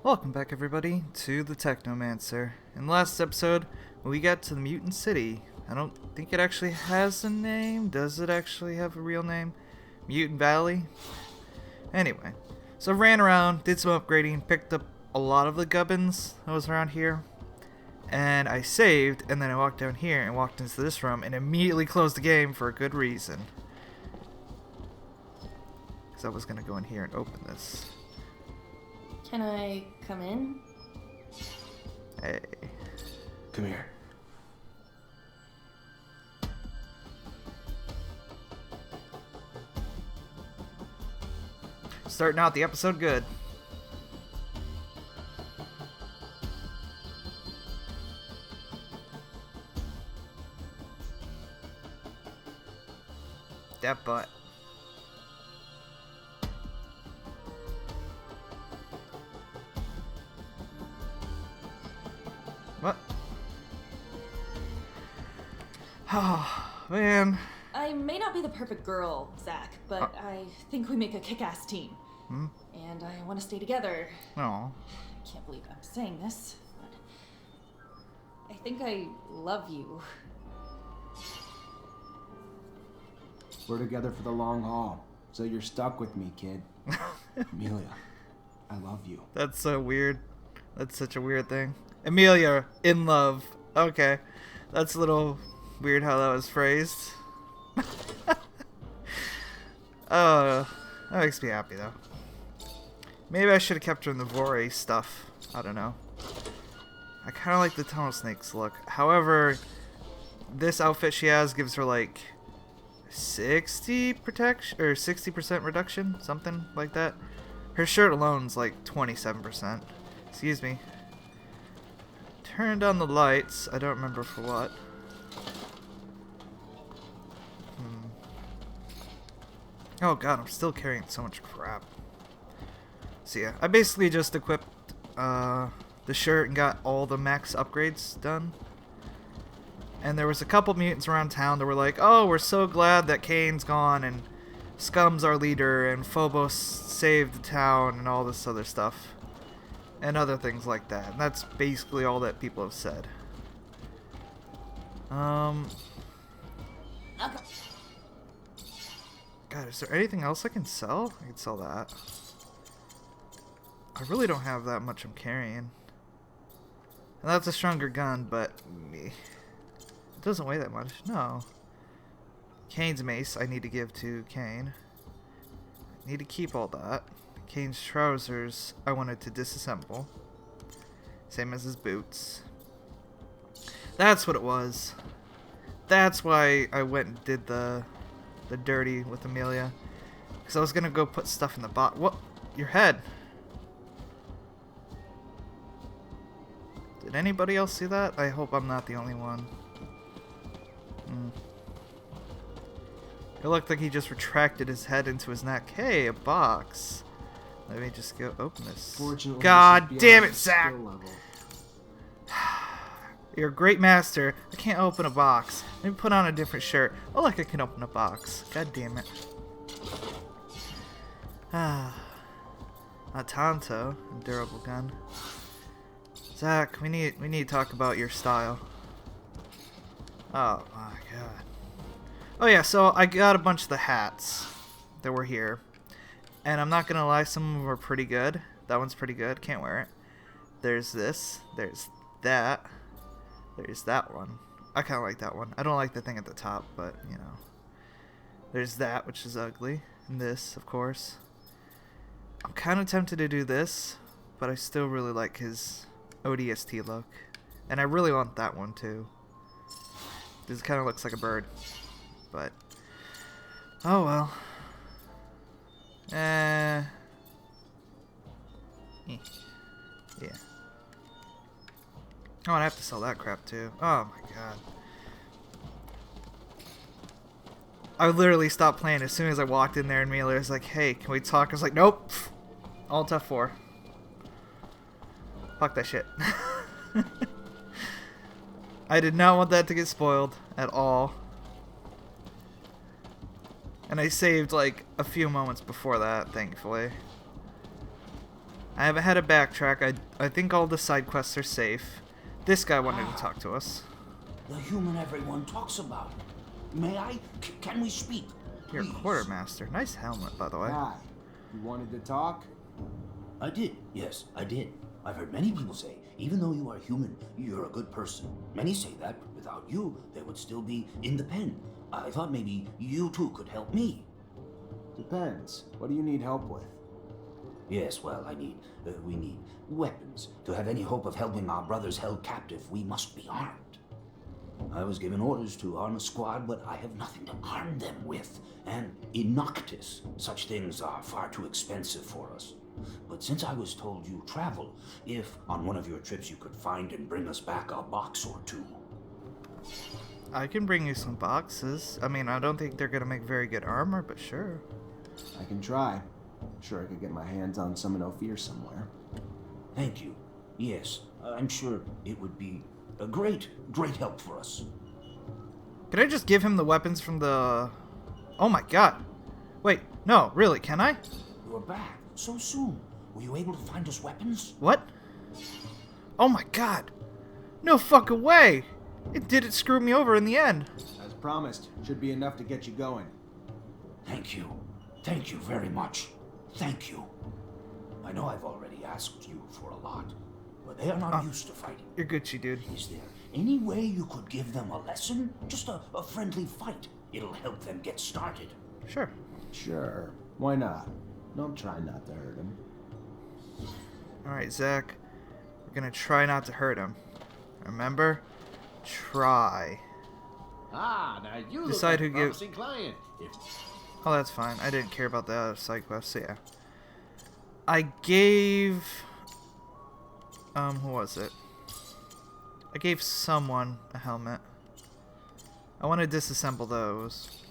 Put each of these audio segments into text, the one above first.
Welcome back, everybody, to the Technomancer. In the last episode, we got to the Mutant City. I don't think it actually has a name. Does it actually have a real name? Mutant Valley? Anyway, so I ran around, did some upgrading, picked up a lot of the gubbins that was around here, and I saved, and then I walked down here and walked into this room and immediately closed the game for a good reason. Because I was going to go in here and open this. Can I come in? Hey. Come here. Starting out the episode good. That butt. What? Oh, man. I may not be the perfect girl, Zach, but I think we make a kick-ass team. Hmm? And I want to stay together. Oh. I can't believe I'm saying this, but I think I love you. We're together for the long haul, so you're stuck with me, kid. Amelia, I love you. That's so weird. That's such a weird thing. Amelia, in love. Okay. That's a little weird how that was phrased. That makes me happy, though. Maybe I should have kept her in the Vore stuff. I don't know. I kind of like the tunnel snake's look. However, this outfit she has gives her like 60 protection or 60% reduction, something like that. Her shirt alone's like 27%. Excuse me. Turned on the lights. I don't remember for what. Oh god, I'm still carrying so much crap. So yeah, I basically just equipped the shirt and got all the max upgrades done. And there was a couple mutants around town that were like, oh, we're so glad that Kane's gone and Scum's our leader and Phobos saved the town and all this other stuff. And other things like that. And that's basically all that people have said. God, is there anything else I can sell? I can sell that. I really don't have that much I'm carrying. And that's a stronger gun, but it doesn't weigh that much. No. Kane's mace I need to give to Kane. I need to keep all that. Kane's trousers I wanted to disassemble. Same as his boots. That's what it was. That's why I went and did the dirty with Amelia. Because I was going to go put stuff in the box. What? Your head. Did anybody else see that? I hope I'm not the only one. It looked like he just retracted his head into his neck. Hey, a box. Let me just go open this. Fortunately, God damn it, Zach! You're a great master. I can't open a box. Let me put on a different shirt. Oh, look, I can open a box. God damn it. A Tonto, a durable gun. Zach, we need to talk about your style. Oh my god. Oh yeah, so I got a bunch of the hats that were here. And I'm not gonna lie, some of them are pretty good. That one's pretty good, can't wear it. There's this, there's that, there's that one. I kinda like that one. I don't like the thing at the top, but you know. There's that, which is ugly. And this, of course. I'm kinda tempted to do this, but I still really like his ODST look. And I really want that one too. This kinda looks like a bird. But, oh well. Yeah. Oh, and I have to sell that crap too. Oh my god. I literally stopped playing as soon as I walked in there and Amelia was like, hey, can we talk? I was like, nope. Alt F4. Fuck that shit. I did not want that to get spoiled at all. And I saved like a few moments before that, thankfully. I haven't had a backtrack. I think all the side quests are safe. This guy wanted to talk to us. The human everyone talks about. May I? Can we speak? You're a Please. quartermaster. Nice helmet, by the way. Hi. You wanted to talk? I did. Yes, I did. I've heard many people say, even though you are human, you're a good person. Many say that, but without you, they would still be in the pen. I thought maybe you too could help me. Depends. What do you need help with? Yes, well, we need weapons. To have any hope of helping our brothers held captive, we must be armed. I was given orders to arm a squad, but I have nothing to arm them with. And in Noctis, such things are far too expensive for us. But since I was told you travel, if on one of your trips you could find and bring us back a box or two. I can bring you some boxes. I mean, I don't think they're gonna make very good armor, but sure. I can try. I'm sure I could get my hands on some in Ophir somewhere. Thank you. Yes, I'm sure it would be a great help for us. Can I just give him the weapons from the... Oh my god. Wait, no, really, can I? You're back so soon. Were you able to find us weapons? What? Oh my god. No fucking way. It didn't screw me over in the end. As promised, should be enough to get you going. Thank you. Thank you very much. Thank you. I know I've already asked you for a lot, but they are not used to fighting. You're Gucci, dude. Is there any way you could give them a lesson? Just a friendly fight. It'll help them get started. Sure. Sure. Why not? Don't try not to hurt him. Alright, Zach. We're gonna try not to hurt him. Remember? Try. Ah, now you Decide look who like a gives- promising client. If Oh, that's fine. I didn't care about the other side quest, so yeah. I gave... who was it? I gave someone a helmet. I want to disassemble those.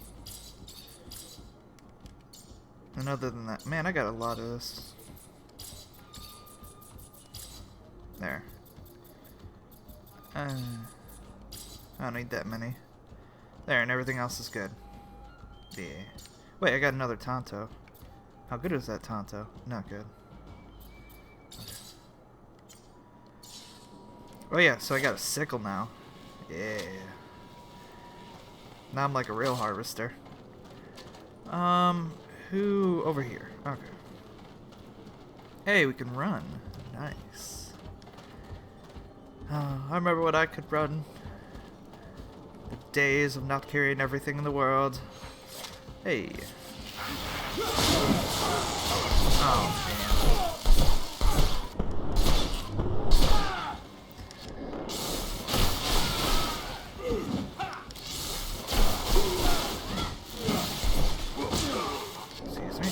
And other than that... Man, I got a lot of this. There. I don't need that many. There, and everything else is good. Yeah. Wait, I got another Tonto. How good is that Tonto? Not good. Okay. Oh yeah, so I got a sickle now. Yeah. Now I'm like a real harvester. Who over here? Okay. Hey, we can run. Nice. I remember when I could run. The days of not carrying everything in the world. Hey. Oh, man. Excuse me.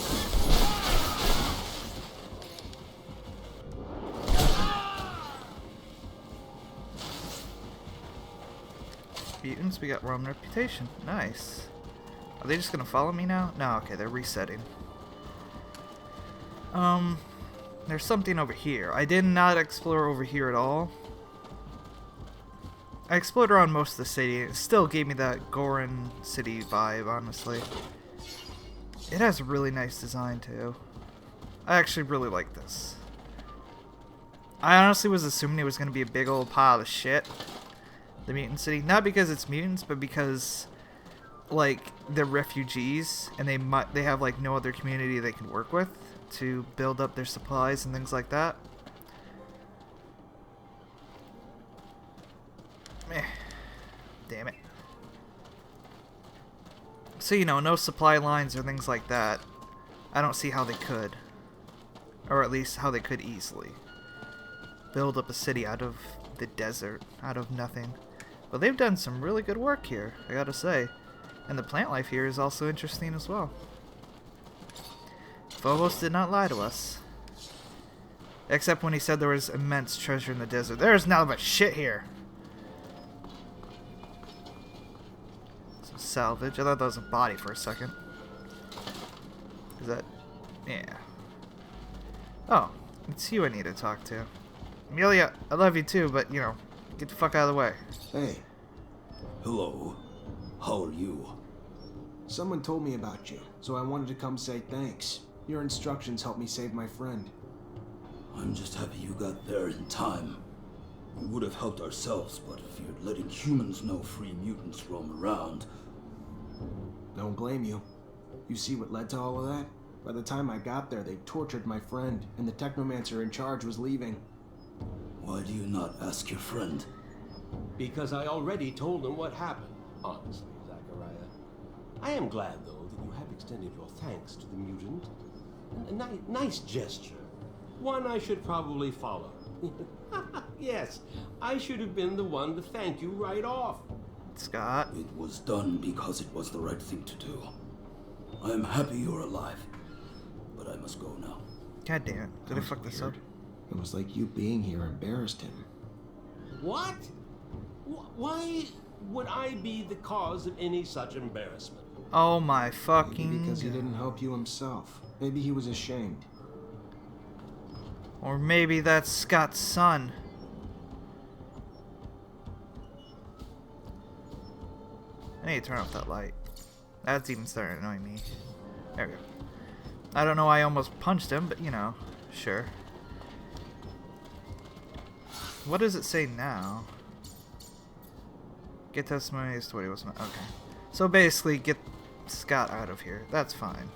Mutants, we got Roman reputation. Nice. Are they just gonna follow me now? No, okay, they're resetting. There's something over here. I did not explore over here at all. I explored around most of the city. It still gave me that Gorin city vibe, honestly. It has a really nice design, too. I actually really like this. I honestly was assuming it was gonna be a big old pile of shit. The mutant city. Not because it's mutants, but because... like they're refugees and they have like no other community they can work with to build up their supplies and things like that. Damn it. So you know, no supply lines or things like that. I don't see how they could, or at least how they could easily build up a city out of the desert, out of nothing. But they've done some really good work here, I gotta say. And the plant life here is also interesting as well. Phobos did not lie to us. Except when he said there was immense treasure in the desert. There is nothing but shit here. Some salvage. I thought that was a body for a second. Is that... yeah. Oh, it's you I need to talk to. Amelia, I love you too, but, you know, get the fuck out of the way. Hey, Hello. How are you? someone told me about you, so I wanted to come say thanks. Your instructions helped me save my friend. I'm just happy you got there in time. We would have helped ourselves, but feared letting humans know free mutants roam around. Don't blame you. You see what led to all of that? By the time I got there, they tortured my friend, and the Technomancer in charge was leaving. Why do you not ask your friend? Because I already told him what happened, honestly, Zachariah. I am glad, though, that you have extended your thanks to the mutant. A nice gesture. One I should probably follow. Yes, I should have been the one to thank you right off. Scott. It was done because it was the right thing to do. I am happy you're alive, but I must go now. God damn it. Did I fuck this up? Weird. It was like you being here embarrassed him. What? Why would I be the cause of any such embarrassment? Oh my fucking Maybe because he God. didn't help you himself. Maybe he was ashamed. Or maybe that's Scott's son. I need to turn off that light. That's even starting to annoy me. There we go. I don't know why I almost punched him, but you know, sure. What does it say now? Get testimony as to what he was. Okay. So basically, get Scott out of here. That's fine.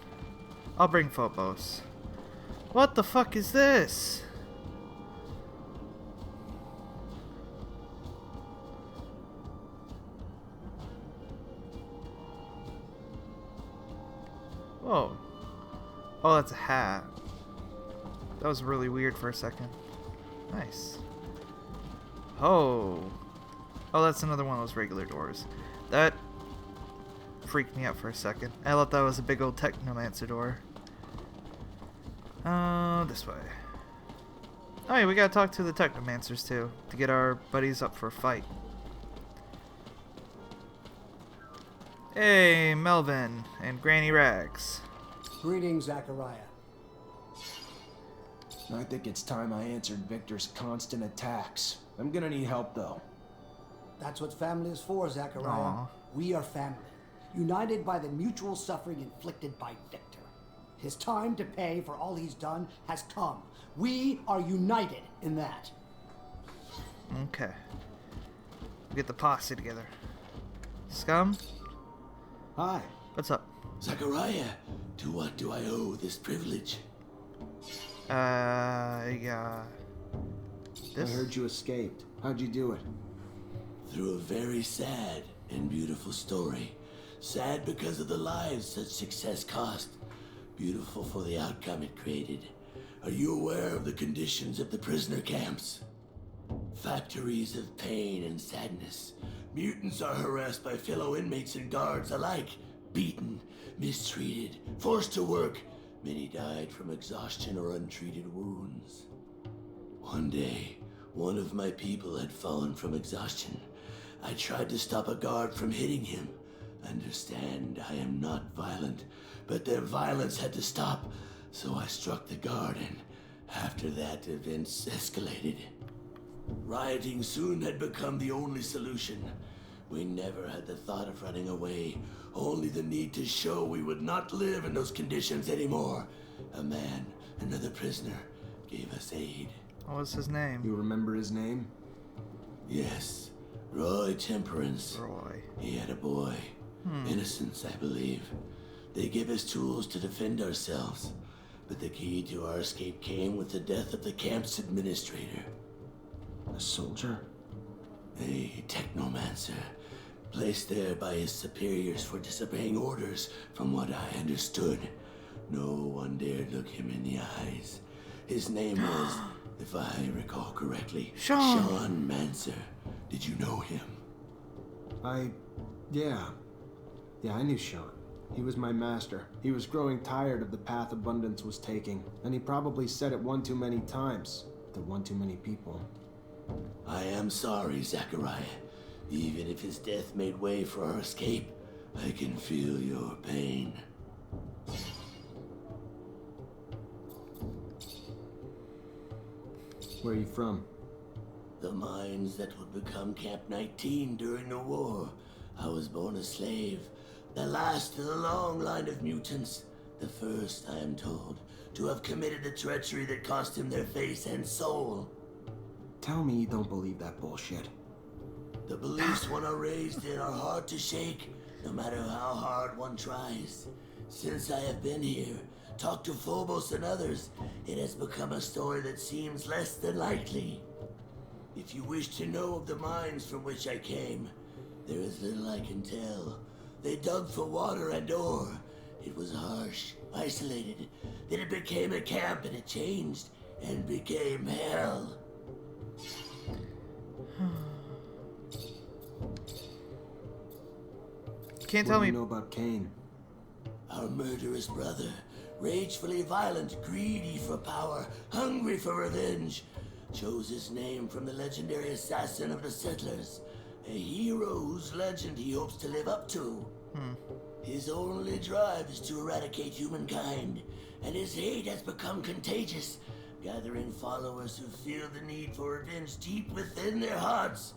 I'll bring Phobos. What the fuck is this? Whoa. Oh, that's a hat. That was really weird for a second. Nice. Oh. Oh, that's another one of those regular doors. That freaked me out for a second. I thought that was a big old Technomancer door. This way. Oh yeah, we gotta talk to the Technomancers too, to get our buddies up for a fight. Hey, Melvin and Granny Rags. Greetings, Zachariah. I think it's time I answered Victor's constant attacks. I'm gonna need help though. That's what family is for, Zachariah. Aw. We are family, united by the mutual suffering inflicted by Victor. His time to pay for all he's done has come. We are united in that. Okay. We'll get the posse together. Scum, Hi. what's up? Zachariah, to what do I owe this privilege? Yeah. I heard you escaped. How'd you do it? Through a very sad and beautiful story. Sad because of the lives such success cost. Beautiful for the outcome it created. Are you aware of the conditions at the prisoner camps? Factories of pain and sadness. Mutants are harassed by fellow inmates and guards alike. Beaten, mistreated, forced to work. Many died from exhaustion or untreated wounds. One day, one of my people had fallen from exhaustion. I tried to stop a guard from hitting him. Understand, I am not violent, but their violence had to stop, so I struck the guard, and after that, events escalated. Rioting soon had become the only solution. We never had the thought of running away, only the need to show we would not live in those conditions anymore. A man, another prisoner, gave us aid. What was his name? You remember his name? Yes, Roy Temperance. Roy. He had a boy. Innocence, I believe. They gave us tools to defend ourselves, but the key to our escape came with the death of the camp's administrator. A soldier? A Technomancer, placed there by his superiors for disobeying orders, from what I understood. No one dared look him in the eyes. His name was, if I recall correctly, Sean Mancer. Did you know him? Yeah, I knew Sean. He was my master. He was growing tired of the path Abundance was taking, and he probably said it one too many times to one too many people. I am sorry, Zachariah. Even if his death made way for our escape, I can feel your pain. Where are you from? The mines that would become Camp 19 during the war. I was born a slave. The last in a long line of mutants. The first, I am told, to have committed the treachery that cost him their face and soul. Tell me you don't believe that bullshit. The beliefs one are raised in are hard to shake, no matter how hard one tries. Since I have been here, talked to Phobos and others, it has become a story that seems less than likely. If you wish to know of the mines from which I came, there is little I can tell. They dug for water and ore. It was harsh, isolated. Then it became a camp and it changed and became hell. Can't What tell do me. you know about Cain? Our murderous brother, ragefully violent, greedy for power, hungry for revenge, chose his name from the legendary assassin of the settlers, a hero whose legend he hopes to live up to. His only drive is to eradicate humankind, and his hate has become contagious, gathering followers who feel the need for revenge deep within their hearts.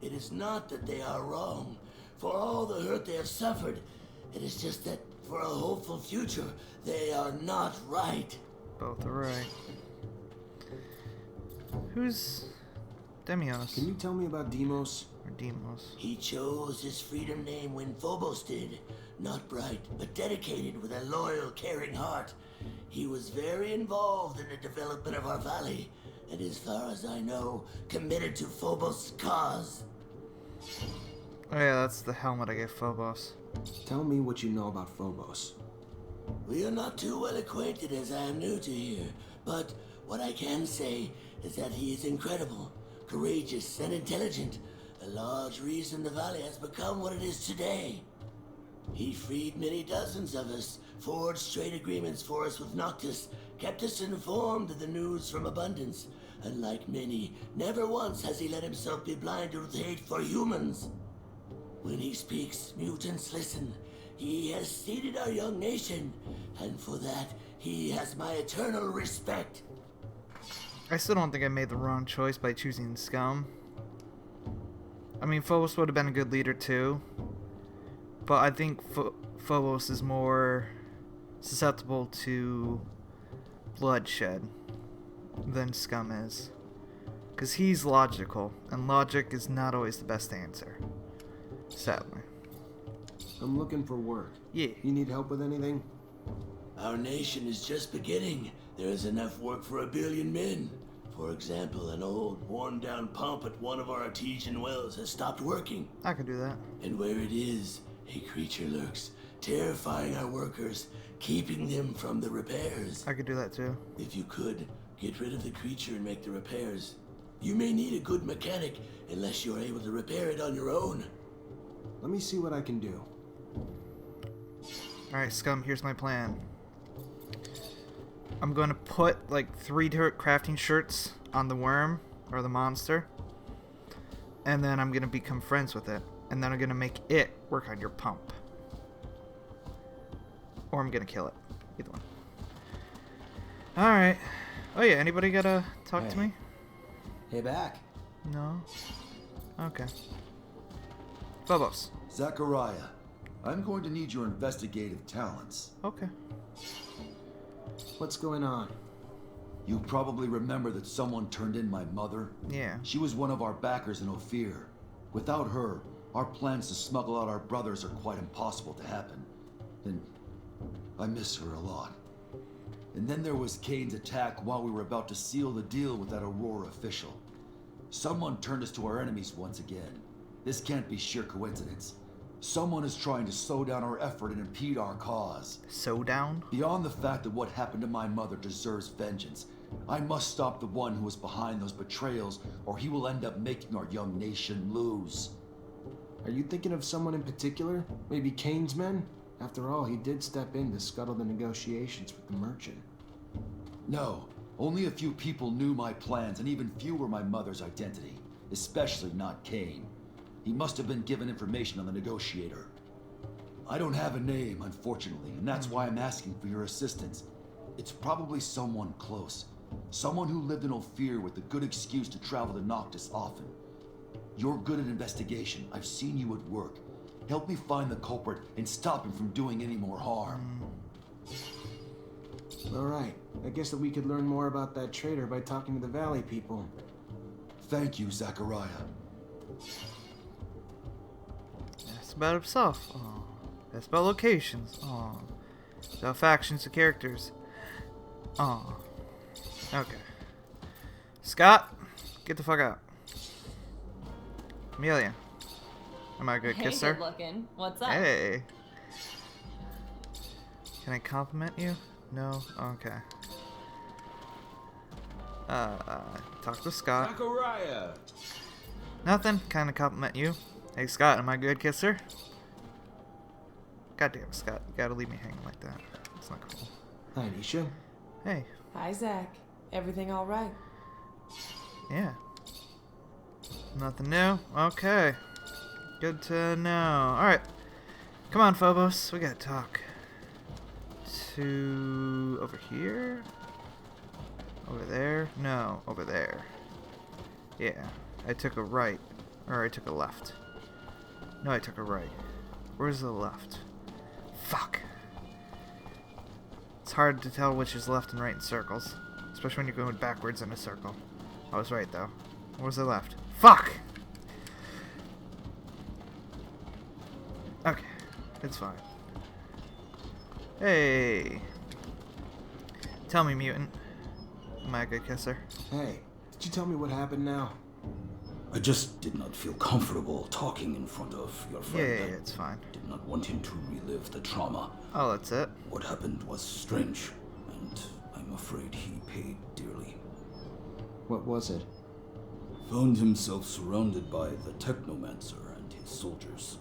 It is not that they are wrong, for all the hurt they have suffered. It is just that for a hopeful future, they are not right. Both are right. Who's Demios? Can you tell me about Deimos? Or Demos? He chose his freedom name when Phobos did. Not bright, but dedicated with a loyal, caring heart. He was very involved in the development of our valley, and as far as I know, committed to Phobos' cause. Oh yeah, that's the helmet I gave Phobos. Tell me what you know about Phobos. We are not too well acquainted as I am new to here, but what I can say is that he is incredible, courageous, and intelligent. A large reason the valley has become what it is today. He freed many dozens of us, forged trade agreements for us with Noctis, kept us informed of the news from Abundance, and like many, never once has he let himself be blinded with hate for humans. When he speaks, mutants listen. He has seeded our young nation, and for that, he has my eternal respect. I still don't think I made the wrong choice by choosing Scum. I mean, Phobos would have been a good leader too, but I think Phobos is more susceptible to bloodshed than Scum is. Because he's logical, and logic is not always the best answer. Sadly. I'm looking for work. Yeah. You need help with anything? Our nation is just beginning. There is enough work for 1 billion men. For example, an old, worn-down pump at one of our artesian wells has stopped working. I could do that. And where it is, a creature lurks, terrifying our workers, keeping them from the repairs. I could do that too. If you could, get rid of the creature and make the repairs. You may need a good mechanic, unless you're able to repair it on your own. Let me see what I can do. Alright, Scum, here's my plan. I'm going to put like 3 crafting shirts on the worm, or the monster. And then I'm going to become friends with it. And then I'm going to make it work on your pump. Or I'm going to kill it. Either one. Alright. Oh yeah, anybody gotta talk to me? Hey, back. No? Okay. Phobos. Zachariah, I'm going to need your investigative talents. Okay. What's going on? You probably remember that someone turned in my mother. Yeah. She was one of our backers in Ophir. Without her, our plans to smuggle out our brothers are quite impossible to happen. And I miss her a lot. And then there was Kane's attack while we were about to seal the deal with that Aurora official. Someone turned us to our enemies once again. This can't be sheer coincidence. Someone is trying to slow down our effort and impede our cause. So down? Beyond the fact that what happened to my mother deserves vengeance, I must stop the one who was behind those betrayals, or he will end up making our young nation lose. Are you thinking of someone in particular? Maybe Kane's men? After all, he did step in to scuttle the negotiations with the merchant. No, only a few people knew my plans, and even fewer my mother's identity. Especially not Kane. He must have been given information on the negotiator. I don't have a name, unfortunately, and that's why I'm asking for your assistance. It's probably someone close. Someone who lived in Ophir with a good excuse to travel to Noctis often. You're good at investigation. I've seen you at work. Help me find the culprit and stop him from doing any more harm. Alright, I guess that we could learn more about that traitor by talking to the Valley people. Thank you, Zachariah. That's about himself. Oh. That's about locations. Oh. About factions and characters. Oh. Okay. Scott, get the fuck out. Amelia. Am I a good Hey, kisser? good looking. What's up? Hey. Can I compliment you? No? Okay. Talk to Scott. Ariah! Nothing. Kinda compliment you. Hey Scott, am I a good kisser? Goddamn Scott, you gotta leave me hanging like that. It's not cool. Hi, Nisha. Hey. Hi, Zach. Everything all right? Yeah. Nothing new? Okay. Good to know. Alright. Come on, Phobos. We gotta talk. To... over here? Over there? No, over there. Yeah. I took a right. Or I took a left. No, I took a right. Where's the left? Fuck. It's hard to tell which is left and right in circles. Especially when you're going backwards in a circle. I was right, though. Where was the left? Fuck! Okay. It's fine. Hey! Tell me, mutant. Am I a good kisser? Hey, did you tell me what happened now? I just did not feel comfortable talking in front of your friend. Yeah, it's fine. I did not want him to relive the trauma. Oh, that's it? What happened was strange, and I'm afraid he paid dearly. What was it? Found himself surrounded by the Technomancer and his soldiers,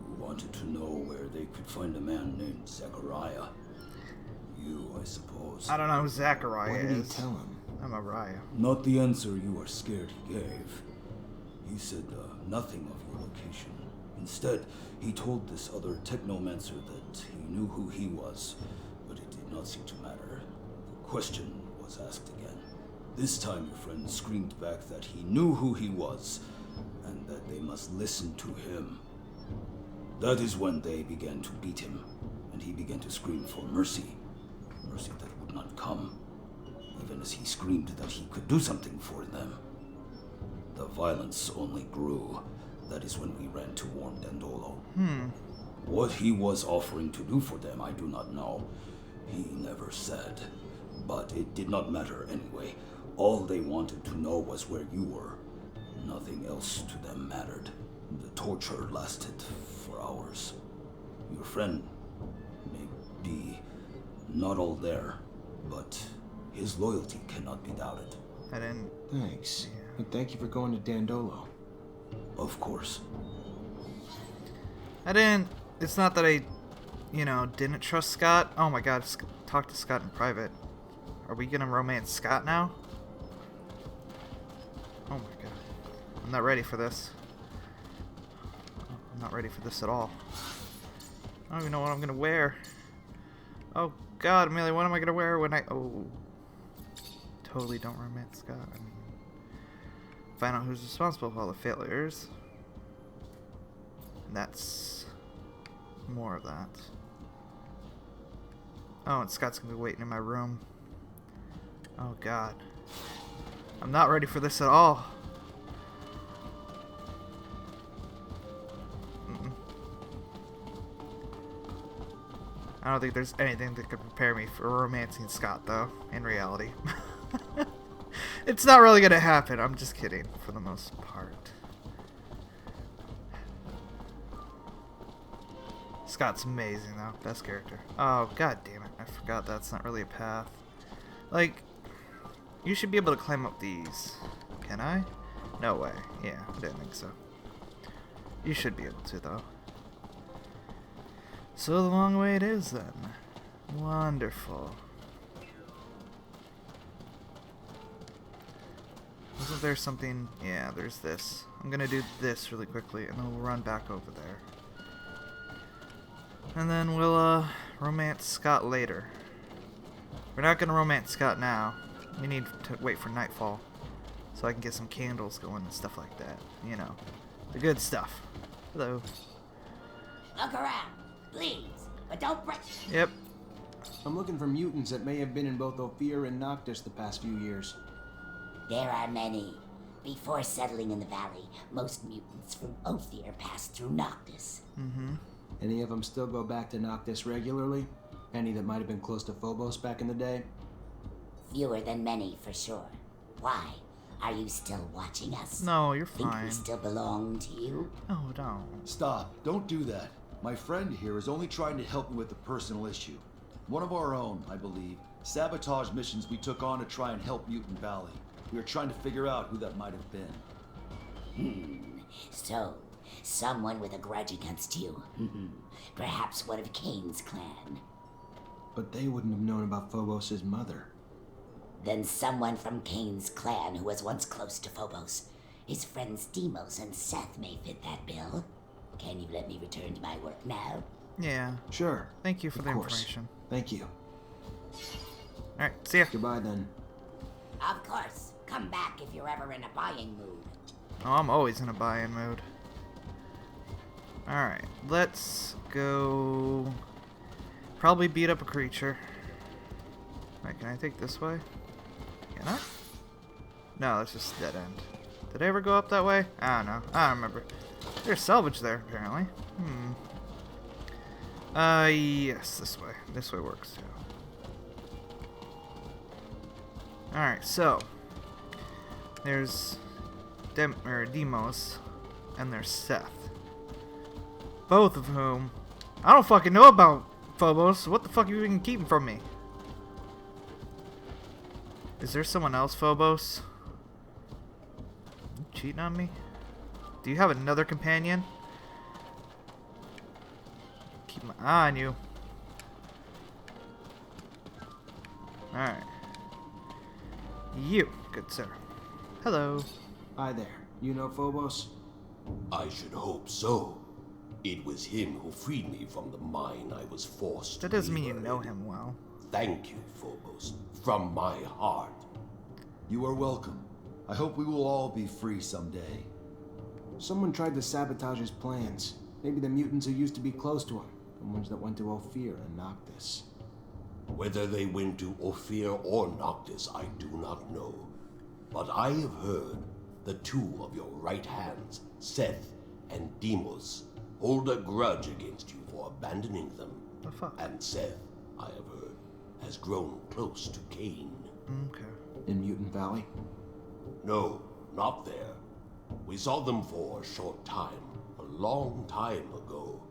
who wanted to know where they could find a man named Zachariah. You, I suppose. I don't know who Zachariah What is. did he tell him? I'm Ariah. Not the answer you are scared he gave. He said nothing of your location. Instead, he told this other Technomancer that he knew who he was, but it did not seem to matter. The question was asked again. This time your friend screamed back that he knew who he was, and that they must listen to him. That is when they began to beat him, and he began to scream for mercy. Mercy that would not come, even as he screamed that he could do something for them. The violence only grew. That is when we ran to warn Dandolo. What he was offering to do for them, I do not know. He never said. But it did not matter anyway. All they wanted to know was where you were. Nothing else to them mattered. The torture lasted for hours. Your friend may be not all there, but his loyalty cannot be doubted. I didn't... Thanks. And thank you for going to Dandolo. Of course. I didn't... It's not that I, didn't trust Scott. Oh my god, talk to Scott in private. Are we gonna romance Scott now? Oh my god. I'm not ready for this. I'm not ready for this at all. I don't even know what I'm gonna wear. Oh god, Amelia, what am I gonna wear when I... Oh. Totally don't romance Scott. I mean... Find out who's responsible for all the failures. And that's... more of that. Oh, and Scott's gonna be waiting in my room. Oh god. I'm not ready for this at all. I don't think there's anything that could prepare me for romancing Scott, though, in reality. It's not really gonna happen. I'm just kidding, for the most part. Scott's amazing, though. Best character. Oh, god damn it. I forgot that's not really a path. Like, you should be able to climb up these. Can I? No way. Yeah, I didn't think so. You should be able to, though. So the long way it is, then. Wonderful. Wasn't there something? Yeah, there's this. I'm gonna do this really quickly, and then we'll run back over there. And then we'll, romance Scott later. We're not gonna romance Scott now. We need to wait for nightfall, so I can get some candles going and stuff like that. You know, the good stuff. Hello. Look around, please, but don't break. Yep. I'm looking for mutants that may have been in both Ophir and Noctis the past few years. There are many. Before settling in the valley, most mutants from Ophir passed through Noctis. Any of them still go back to Noctis regularly? Any that might have been close to Phobos back in the day? Fewer than many, for sure. Why? Are you still watching us? No, you're Think fine. we still belong to you? No, don't. Stop. Don't do that. My friend here is only trying to help me with a personal issue. One of our own, I believe. Sabotage missions we took on to try and help Mutant Valley. We are trying to figure out who that might have been. So, someone with a grudge against you. Perhaps one of Cain's clan. But they wouldn't have known about Phobos' mother. Then someone from Cain's clan who was once close to Phobos. His friends Deimos and Seth may fit that bill. Can you let me return to my work now? Yeah. Sure. Thank you for Of the course. information. Thank you. Alright, see ya. Goodbye then. Of course. Come back if you're ever in a buying mood. Oh, I'm always in a buy-in mood. Alright, let's go... Probably beat up a creature. Wait, can I take this way? Can I? No, that's just dead end. Did I ever go up that way? I don't know. I don't remember. There's salvage there, apparently. Yes, this way. This way works, too. Alright, so... There's... Deimos, and there's Seth. Both of whom... I don't fucking know about Phobos. What the fuck are you even keeping from me? Is there someone else, Phobos? You cheating on me? Do you have another companion? Keep my eye on you. Alright. You, good sir. Hello. Hi there. You know Phobos? I should hope so. It was him who freed me from the mine I was forced That to doesn't mean you labor know in. him well. Thank you, Phobos, from my heart. You are welcome. I hope we will all be free someday. Someone tried to sabotage his plans. Maybe the mutants who used to be close to him. The ones that went to Ophir and Noctis. Whether they went to Ophir or Noctis, I do not know. But I have heard the two of your right hands, Seth and Deimos, hold a grudge against you for abandoning them. The fuck? And Seth, I have heard, has grown close to Cain. Okay. In Mutant Valley? No, not there. We saw them for a short time, a long time ago.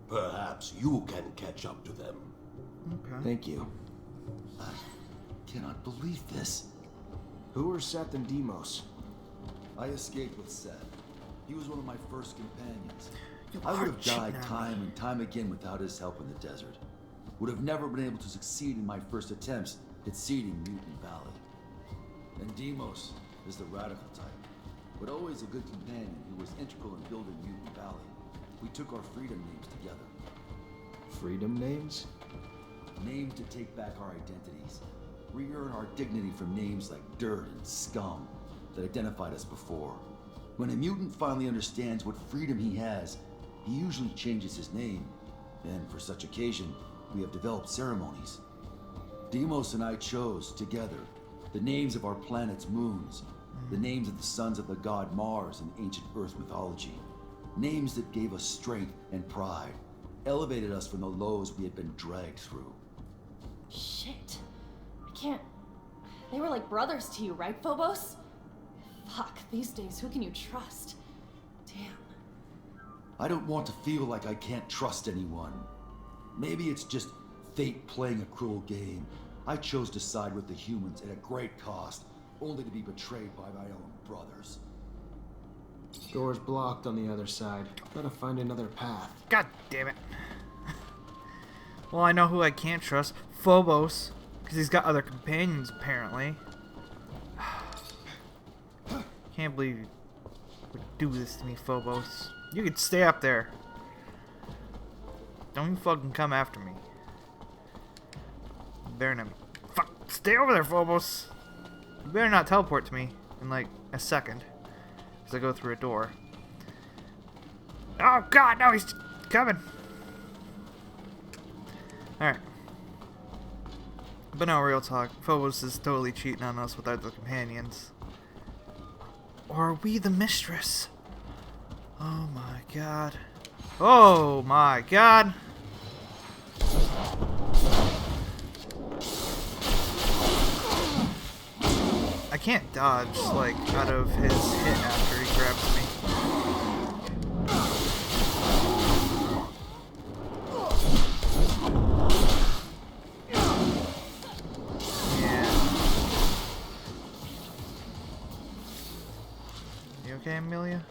Perhaps you can catch up to them. Okay. Thank you. I cannot believe this. Who are Seth and Deimos? I escaped with Seth. He was one of my first companions. You I are would have cheating died on me. time and time again without his help in the desert. Would have never been able to succeed in my first attempts at seeding Mutant Valley. And Deimos is the radical type, but always a good companion who was integral in building Mutant Valley. We took our freedom names together. Freedom names? Named to take back our identities. Re-earn our dignity from names like dirt and scum that identified us before. When a mutant finally understands what freedom he has, he usually changes his name. And for such occasion, we have developed ceremonies. Deimos and I chose, together, the names of our planet's moons, the names of the sons of the god Mars in ancient Earth mythology. Names that gave us strength and pride, elevated us from the lows we had been dragged through. Shit. I can't. They were like brothers to you, right, Phobos? Fuck, these days, who can you trust? Damn. I don't want to feel like I can't trust anyone. Maybe it's just fate playing a cruel game. I chose to side with the humans at a great cost, only to be betrayed by my own brothers. Door's blocked on the other side. Gotta find another path. God damn it. Well, I know who I can't trust. Phobos. Because he's got other companions, apparently. Can't believe you would do this to me, Phobos. You could stay up there. Don't you fucking come after me. You better not. Fuck! Stay over there, Phobos! You better not teleport to me in like a second. As I go through a door. Oh god, no, he's coming! Alright. But no, real talk. Phobos is totally cheating on us with our other companions. Or are we the mistress? Oh my god. Oh my god! I can't dodge, like, out of his hit after he grabs me. Okay, Amelia?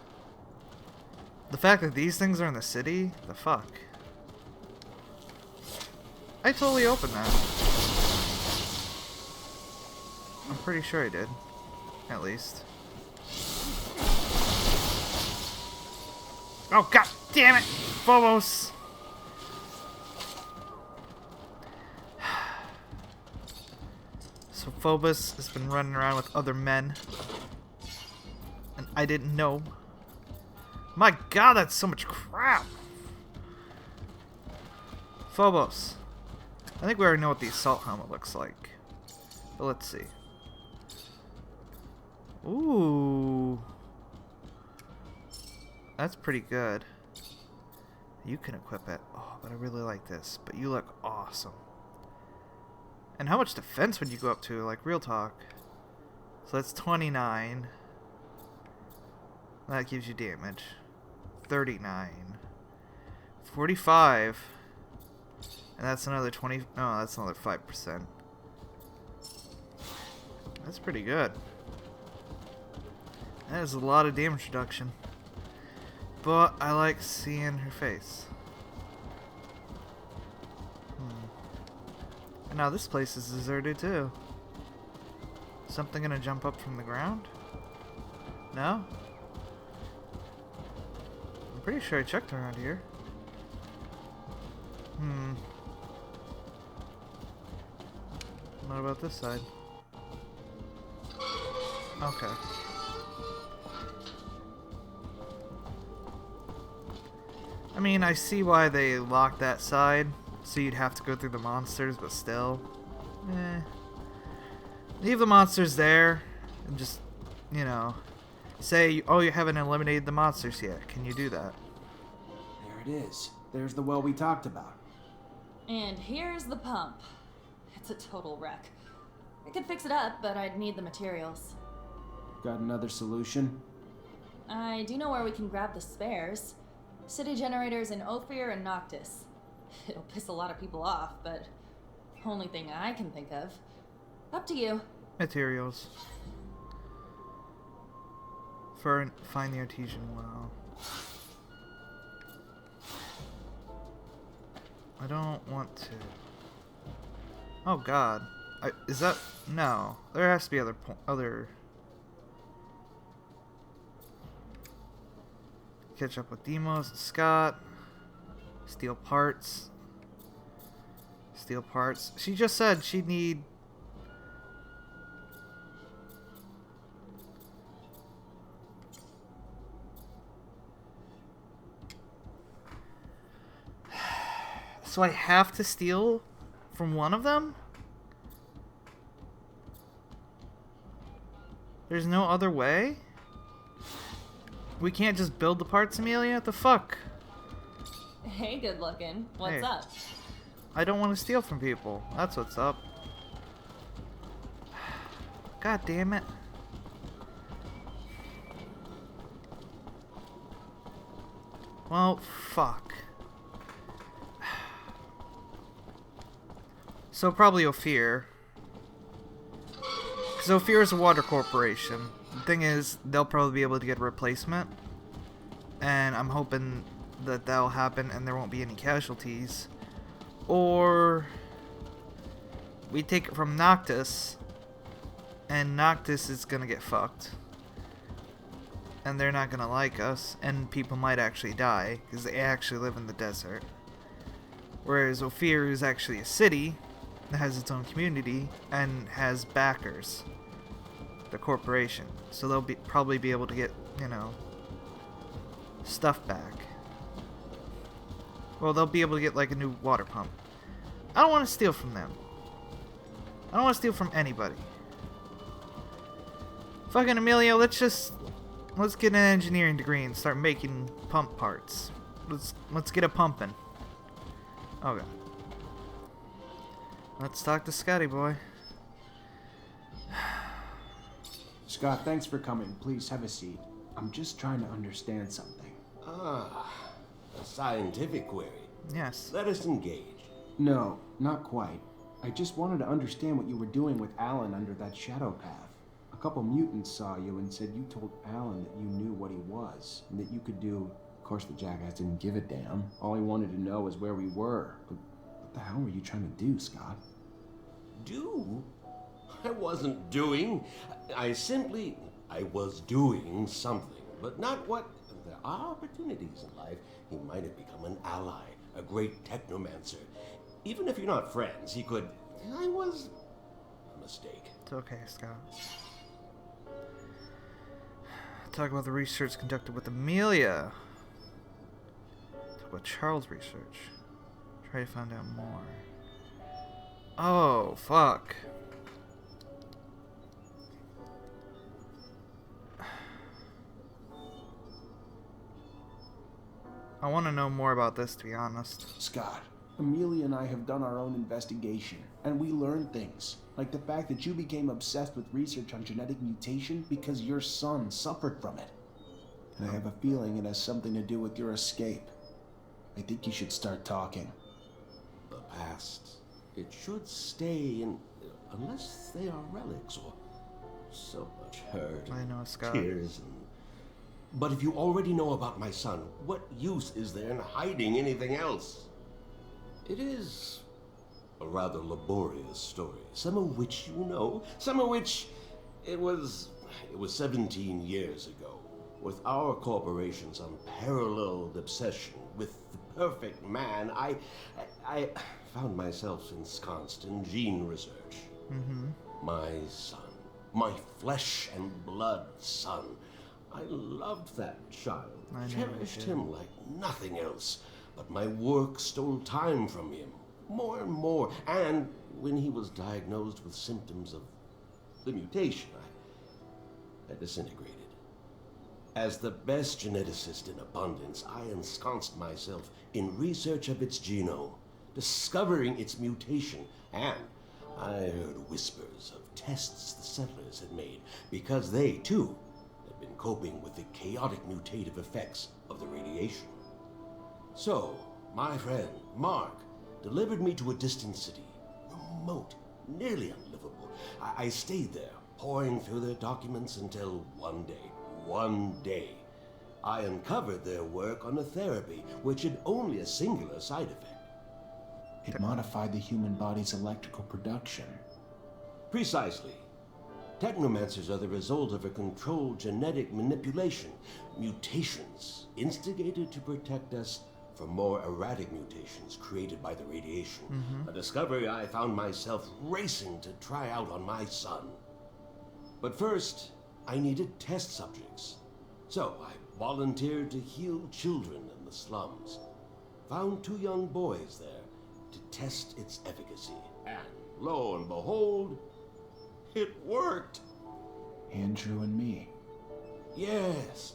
The fact that these things are in the city? The fuck? I totally opened that. I'm pretty sure I did. At least. Oh god damn it! Phobos! So Phobos has been running around with other men. And I didn't know. My god, that's so much crap! Phobos. I think we already know what the assault helmet looks like. But let's see. Ooh. That's pretty good. You can equip it. Oh, but I really like this. But you look awesome. And how much defense would you go up to? Like, real talk. So that's 29. That gives you damage. 39. 45. And that's another 20. Oh, that's another 5%. That's pretty good. That is a lot of damage reduction. But I like seeing her face. And now this place is deserted too. Something gonna jump up from the ground? No? I'm pretty sure I checked around here. What about this side? Okay. I mean, I see why they locked that side, so you'd have to go through the monsters, but still. Leave the monsters there, and just, you know, say, oh, you haven't eliminated the monsters yet. Can you do that? There it is. There's the well we talked about. And here's the pump. It's a total wreck. I could fix it up, but I'd need the materials. Got another solution? I do know where we can grab the spares. City generators in Ophir and Noctis. It'll piss a lot of people off, but only thing I can think of. Up to you. Materials. Find the artesian well. I don't want to. Oh god. Is that... No. There has to be other... Catch up with Demos and Scott. Steal parts. Steal parts. She just said she'd need... So I have to steal from one of them? There's no other way? We can't just build the parts, Amelia? What the fuck? Hey, good looking. What's Hey. up? I don't want to steal from people. That's what's up. God damn it. Well, fuck. So probably Ophir. Because Ophir is a water corporation. The thing is, they'll probably be able to get a replacement. And I'm hoping that that'll happen and there won't be any casualties. Or we take it from Noctis, and Noctis is gonna get fucked. And they're not gonna like us, and people might actually die, because they actually live in the desert. Whereas Ophir is actually a city that has its own community and has backers, the corporation. So they'll probably be able to get, you know, stuff back. Well, they'll be able to get like a new water pump. I don't want to steal from them. I don't want to steal from anybody. Fucking Emilio, let's get an engineering degree and start making pump parts. Let's get it pumping. Oh god. Let's talk to Scotty boy. Scott, thanks for coming. Please have a seat. I'm just trying to understand something. Ah, a scientific query. Yes. Let us engage. No, not quite. I just wanted to understand what you were doing with Alan under that shadow path. A couple mutants saw you and said you told Alan that you knew what he was, and that you could do... Of course the jackass didn't give a damn. All he wanted to know was where we were. But what the hell were you trying to do, Scott? Do? I wasn't doing. I was doing something, but not what... There are opportunities in life. He might have become an ally, a great Technomancer. Even if you're not friends, he could... I was... a mistake. It's okay, Scott. Talk about the research conducted with Amelia. Talk about Charles' research. Try to find out more. Oh, fuck. I want to know more about this, to be honest. Scott, Amelia and I have done our own investigation, and we learned things. Like the fact that you became obsessed with research on genetic mutation because your son suffered from it. And I have a feeling it has something to do with your escape. I think you should start talking. The past. It should stay in... unless they are relics or... so much hurt. I know, Scott. Tears and... But if you already know about my son, what use is there in hiding anything else? It is a rather laborious story, some of which you know, some of which it was 17 years ago, with our corporation's unparalleled obsession with the perfect man. I found myself ensconced in gene research. My son, my flesh and blood son. I loved that child, cherished him like nothing else, but my work stole time from him, more and more, and when he was diagnosed with symptoms of the mutation, I disintegrated. As the best geneticist in abundance, I ensconced myself in research of its genome, discovering its mutation, and I heard whispers of tests the settlers had made, because they, too, been coping with the chaotic mutative effects of the radiation. So, my friend, Mark, delivered me to a distant city, remote, nearly unlivable. I stayed there, poring through their documents until one day, I uncovered their work on a therapy which had only a singular side effect. It modified the human body's electrical production. Precisely. Technomancers are the result of a controlled genetic manipulation, mutations instigated to protect us from more erratic mutations created by the radiation. A discovery I found myself racing to try out on my son. But first, I needed test subjects. So I volunteered to heal children in the slums. Found 2 young boys there to test its efficacy. And lo and behold, it worked. Andrew and me. Yes.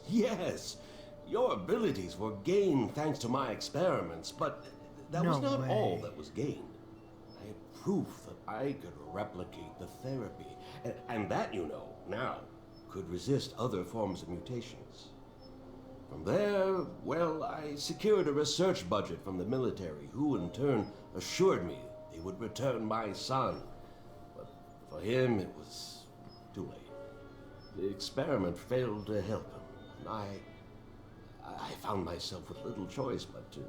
Your abilities were gained thanks to my experiments, but that was not all that was gained. I had proof that I could replicate the therapy, and that, you know, now could resist other forms of mutations. From there, well, I secured a research budget from the military, who in turn assured me they would return my son. For him, it was too late. The experiment failed to help him, and I found myself with little choice but to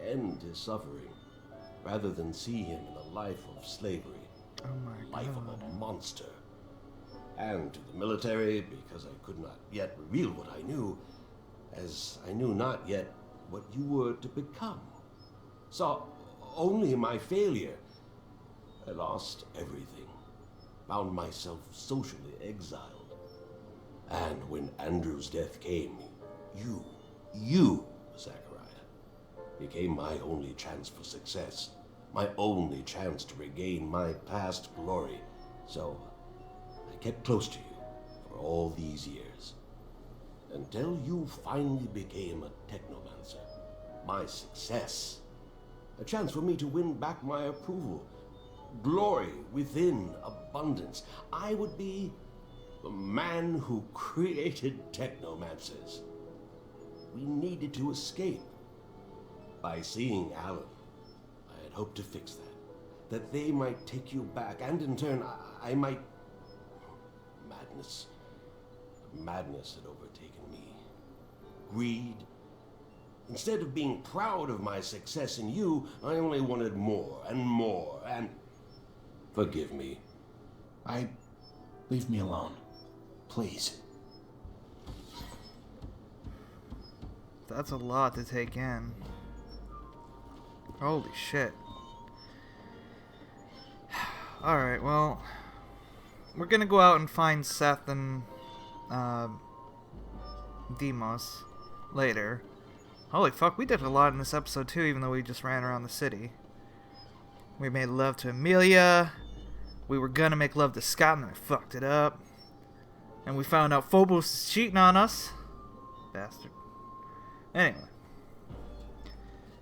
end his suffering, rather than see him in a life of slavery, life of a monster. And to the military, because I could not yet reveal what I knew, as I knew not yet what you were to become. Saw only my failure. I lost everything. Found myself socially exiled. And when Andrew's death came, you, Zachariah, became my only chance for success. My only chance to regain my past glory So, I kept close to you for all these years. Until you finally became a Technomancer. My success. A chance for me to win back my approval. Glory within abundance. I would be the man who created Technomancers. We needed to escape. By seeing Alan, I had hoped to fix that. That they might take you back, and in turn, I might... Madness. Madness had overtaken me. Greed. Instead of being proud of my success in you, I only wanted more and more, and... Forgive me. Leave me alone. Please. That's a lot to take in. Holy shit. Alright, well, we're gonna go out and find Seth and Deimos later. Holy fuck, we did a lot in this episode too, even though we just ran around the city. We made love to Amelia. We were gonna make love to Scott and then I fucked it up. And we found out Phobos is cheating on us. Bastard. Anyway.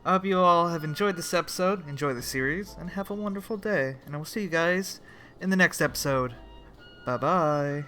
I hope you all have enjoyed this episode, enjoy the series, and have a wonderful day. And I will see you guys in the next episode. Bye-bye.